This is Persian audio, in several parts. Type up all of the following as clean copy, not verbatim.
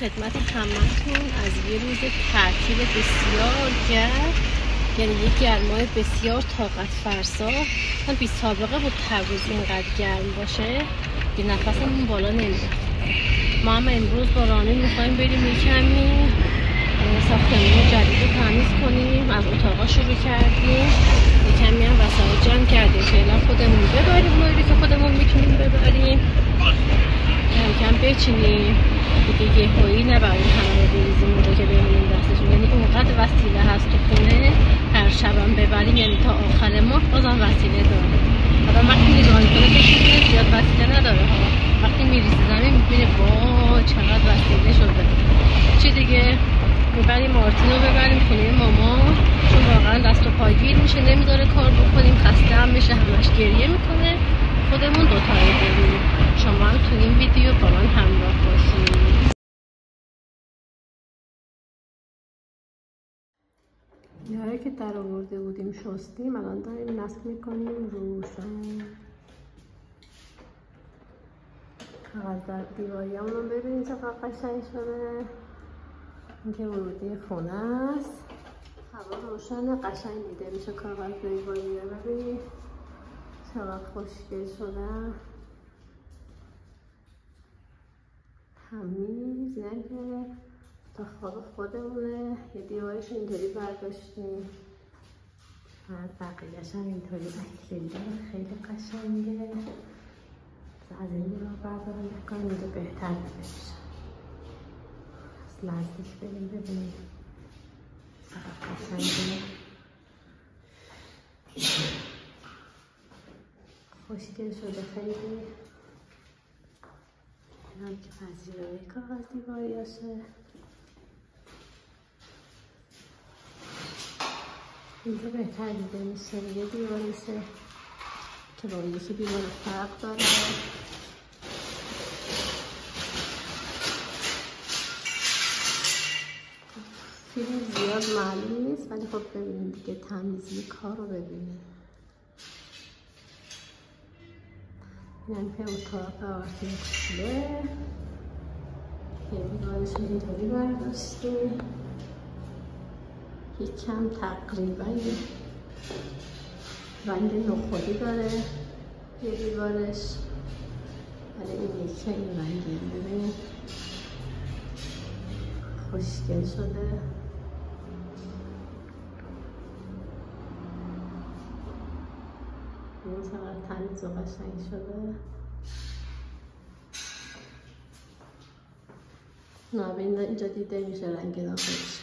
خدمت همتون از یه روز تعطیل بسیار گرم، یعنی یک گرمای بسیار طاقت فرسا. من بی سابقه بود تبریز اینقدر گرم باشه که نفسمون بالا نمیاد. ما هم امروز با رانین میخوایم بریم یه کمی ساختمون جدید رو تمیز کنیم. از اتاقا شروع کردیم، یه کمی هم وسایل جمع کردیم. فعلا خودمون ببریم اونایی که خودمون میتونیم ببریم، کم کم بچینیم دیگه. یهویی نبریم همه رو بریزیم اونجا که بمونیم دستشون. یعنی اونقدر وسیله هست تو خونه، هر شبم ببریم یعنی تا آخر ماه بازم وسیله داره. حالا وقتی نگاه میکنه فکر میکنه زیاد وسیله نداره ها، وقتی میریزی زمین میبینه وای چقدر وسیله شده. چی دیگه میبریم مارتین رو ببریم خونه ماما، چون واقعا دست و پاگیر میشه، نمیذاره کار بکنیم، خسته هم میشه، همش گریه میکنه. خودمون دوتایی بریم. شما هم تو این ویدیو با من همراه باشید. یاره که در آورده بودیم شستیم، الان داریم نصب میکنیم روشن. کاغذ در دیواری همون ببینید چقدر قشنگ شده. این که ورودی خونه است، هوا روشن قشنگ دیده میشه. کاغذ دیواری رو ببینید چقدر خوشگل شده، تمیز. یعنی که تا خواب خودمونه. یه دیوارش اینطوری برداشتیم، بقیه‌اش هم اینطوری اکریلیک خیلی قشنگه. از این دیوار بردارم میکنم اینجا بهتر بشه. از نزدیک بریم ببینیم چقدر قشنگه، خوشگل شده خیلی. این هم که پذیرایی کاغذ دیواریاشه. اینجا بهتر دیده میشه. یه دیواریشه که با یکی دیوار فرق داره. فیلم زیاد معلوم نیست ولی خب ببینیم دیگه تمیزی کار رو ببینیم. این هم که اتاق آرتیکله، یه دیوارش اینطوری برداشتیم، یکم تقریبا رنگ نخودی داره یه دیوارش، ولی این یکی این رنگی ببینید خوشگل شده. این چقدر تمیز و قشنگ شده. نابین اینجا دیده میشه رنگ داخلش.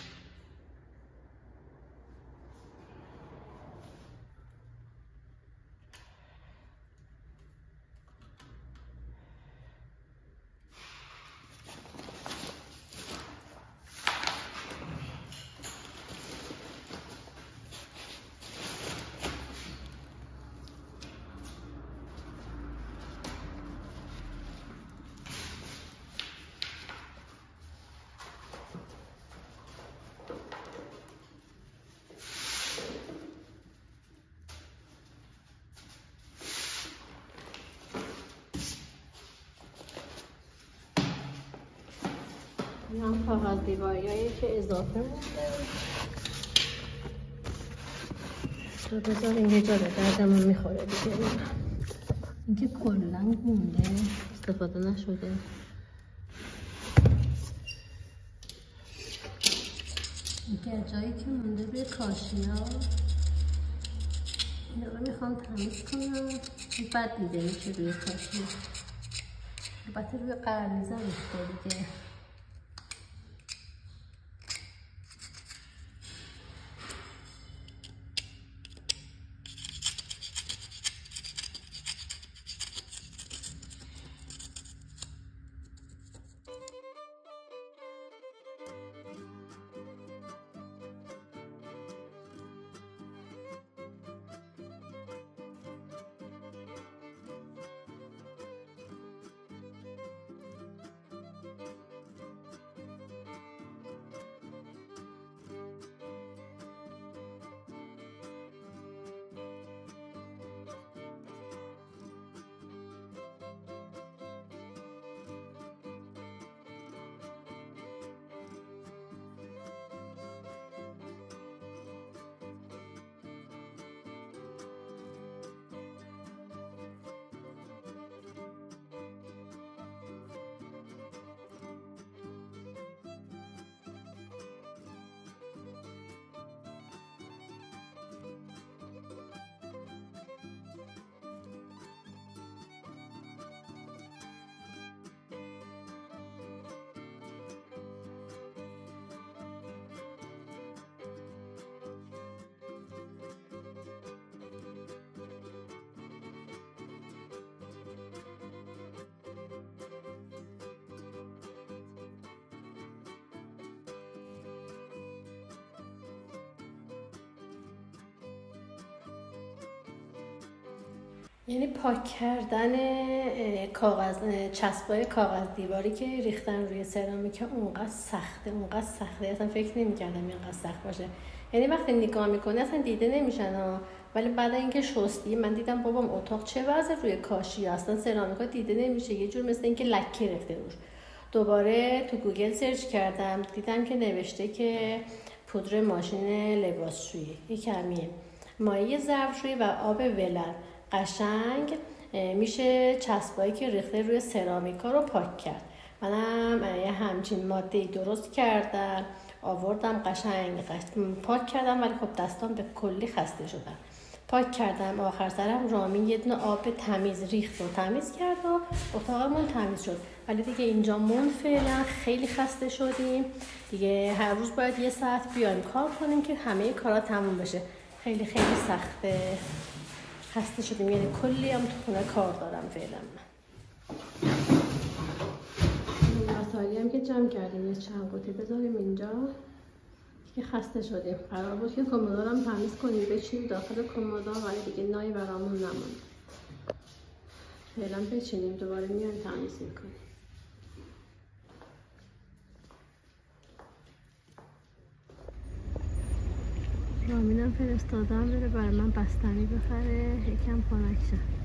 این هم کاغذ دیواریایی که اضافه مونده. تو بذار اینجا به دردمون میخوره دیگه. این که کلن مونده، استفاده نشده. این که جایی که مونده به کاشیا، این رو میخوام تمیز کنم. بد دیده میشه روی کاشیا، البته روی قرنیزه ریخته دیگه. یعنی پاک کردن کاغذ، چسبای کاغذ دیواری که ریختن روی سرامیک اونقدر سخته اصلا فکر نمی‌کردم اینقدر سخت باشه. یعنی وقتی نگاه میکنی اصلا دیده نمیشن ها، ولی بعد اینکه شستی من دیدم بابام اتاق چه وضع روی کاشی، اصلا سرامیکا دیده نمیشه، یه جور مثل اینکه لکه ریخته روش. دوباره تو گوگل سرچ کردم دیدم که نوشته که پودر ماشین لباسشویی، یه کمی مایع ظرفشویی و آب ولر قشنگ میشه چسبایی که ریخته روی سرامیکا رو پاک کرد. منم یه همچین ماده‌ای درست کردم، آوردم قشنگ پاک کردم، ولی خب دستام به کلی خسته شدن. پاک کردم، آخر سرم رامین یه دونه آب تمیز ریخت و تمیز کرد و اتاقمون تمیز شد. ولی دیگه اینجا مون فعلا خیلی خسته شدیم دیگه، هر روز باید 1 ساعت بیایم کار کنیم که همه کارا تموم بشه. خیلی سخته، خسته شدیم، یعنی کلی هم تو خونه کار دارم فعلا. مسائلی هم که جمع کردیم یه چند قوطی بذاریم اینجا که خسته شدیم. قرار بود که کمدار هم تمیز کنیم بچینیم داخل کمدار، ولی دیگه نایی برامون نموند. فعلا بچینیم دوباره میایم تمیز میکنیم. رامینم فرستادم بره برای من بستنی بخره یکم خنک شد.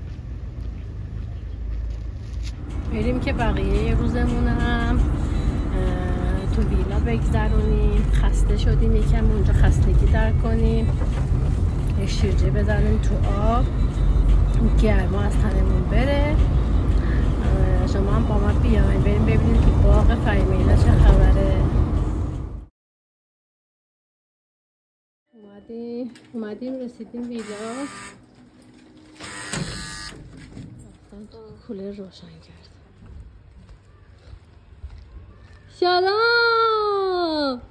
بریم که بقیه روزمونم تو ویلا بگذرونیم. خسته شدیم یکم اونجا خستگی در کنیم، یه شیرجه بزنیم تو آب گرما از تنمون بره. شما هم با ما بیاین بریم ببینیم تو باغ فریمیلا چه خبره. اومدیم رسیدیم ویلا، کولر روشن کرد. سلام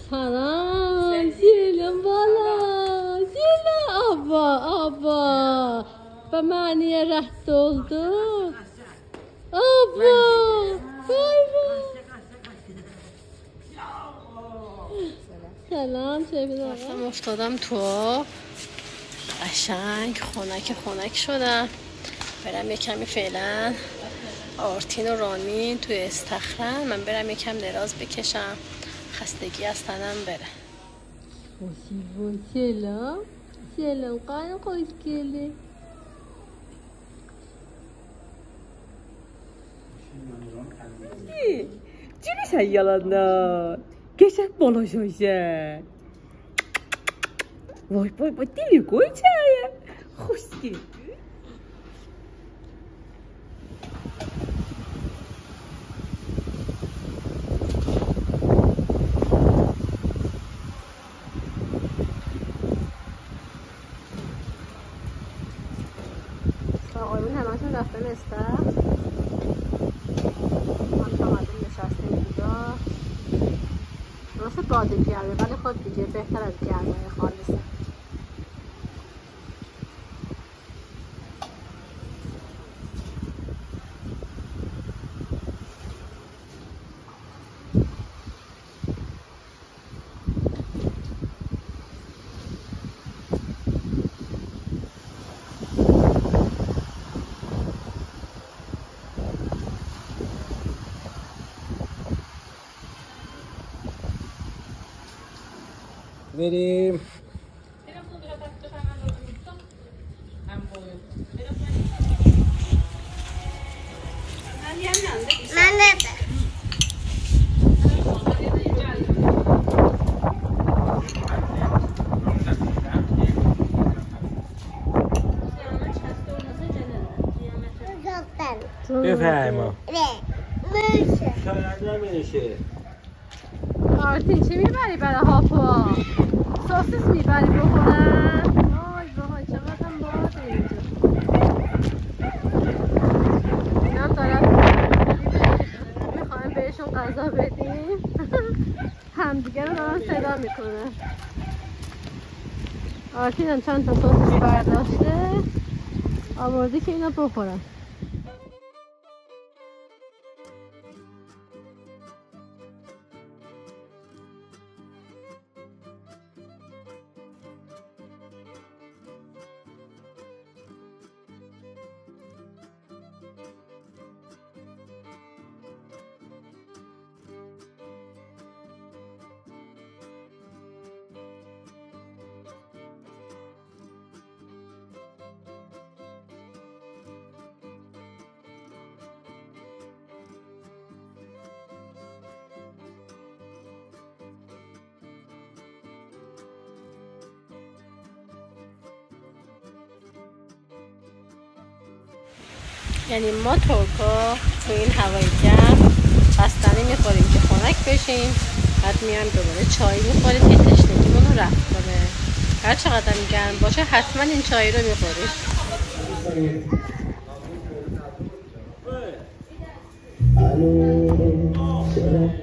سلام بالا سلام abba به معنی رفت oldu abba سلام چه افتادم تو قشنگ خنک شدم. برم یه کمی فعلا آرتین و رامین توی استخرن، من برم یه کم دراز بکشم خستگی از تنم بره. سلام قایم خوش گله جونی sen yalandan. Geçen balaşaysan. Vay dili koy çaya. Hoş geldin. آقایون همه‌تون رفتن استخر، ما اومدیم نشستیم اینجا. درسته باده گرمه ولی خود دیگه بهتر از گرمای خالصه. بریم. بفرما. شاید نمیشه. آرتین چی میبری برای هاپا؟ سوسیس میبری بخورن؟ وای چقدر هم باده اینجا. این هم دارد میخوایم بهشون غذا بدیم. همدیگه رو دارن صدا میکنه. آرتین هم چند تا سوسیس برداشته آورده که اینا بخورن. یعنی ما ترکا تو این هوای گرم بستنی میخوریم که خنک بشیم، بعد میایم دوباره چای میخوریم که تشنگیمون رو رفع کنه. هر چقدر گرم باشه حتما این چای رو میخوریم. الو